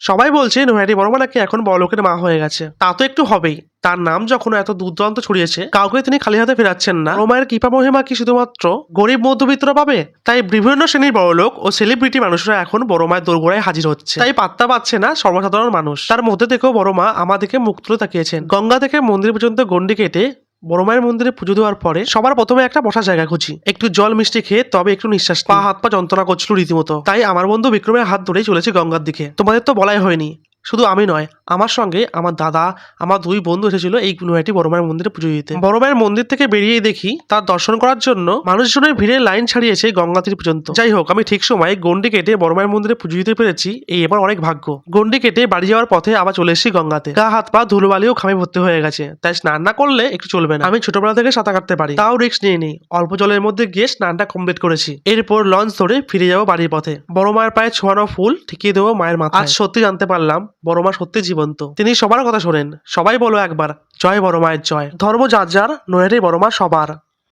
সবাই বলছে নৈহাটি বড়মা নাকি এখন বড়লোকের মা হয়ে গেছে। তা তো একটু হবেই, তার নাম যখন এত দূর দূরান্ত ছড়িয়েছে, কাউকে তিনি খালি হাতে ফেরাচ্ছেন না। বড়মায়ের কৃপা মহিমা কি শুধুমাত্র গরিব মধ্যবিত্তরা পাবে? তাই বিভিন্ন শ্রেণীর বড়লোক ও সেলিব্রিটি মানুষরা এখন বড়মায়ের দোরগোড়ায় হাজির হচ্ছে। তাই পাত্তা পাচ্ছে না সর্বসাধারণ মানুষ। তার মধ্যে থেকেও বড়মা আমাদেরকে মুখ তুলে তাকিয়েছেন। গঙ্গা থেকে মন্দির পর্যন্ত গন্ডি কেটে বড়মায়ের মন্দিরে পুজো দেওয়ার পরে সবার প্রথমে একটা বসার জায়গা খুঁজি, একটু জল মিষ্টি খেয়ে তবে একটু নিঃশ্বাস নিই। পা হাত পা যন্ত্রণা করছিল রীতিমতো। তাই আমার বন্ধু বিক্রমের হাত ধরেই চলেছে গঙ্গার দিকে। তোমাদের তো বলাই হয়নি, শুধু আমি নয়, আমার সঙ্গে আমার দাদা, আমার দুই বন্ধু এসেছিল এই নৈহাটি বড়মায়ের মন্দিরে পুজো দিতে। বড়মায়ের মন্দির থেকে বেরিয়ে দেখি তার দর্শন করার জন্য মানুষজনের ভিড়ে লাইন ছাড়িয়েছে গঙ্গা তীর পর্যন্ত। যাই হোক, আমি ঠিক সময় গন্ডি কেটে বড়মায়ের মন্দিরে পুজো দিতে পেরেছি, এই এবার অনেক ভাগ্য। গন্ডি কেটে বাড়ি যাওয়ার পথে আবার চলে এসেছি গঙ্গাতে। গা হাত পা ধুলোবালিও ঘামে ভর্তি হয়ে গেছে, তাই স্নান না করলে একটু চলবে না। আমি ছোটবেলা থেকে সাঁতার কাটতে পারি, তাও রিস্ক নিয়ে নিই। অল্প জলের মধ্যে গিয়ে স্নানটা কমপ্লিট করেছি। এরপর লঞ্চ ধরে ফিরে যাবো বাড়ির পথে। বড় মায়ের পায়ে ছোঁয়ানো ফুল ঠিকিয়ে দেবো মায়ের মাথায়। আজ সত্যি জানতে পারলাম বড়মা সত্যি জীবন্ত। তিনি সবার কথা শোনেন। সবাই বলো একবার জয় বড় মায়ের জয়। ধর্ম যার যার, নৈহাটি বড়মা সবার।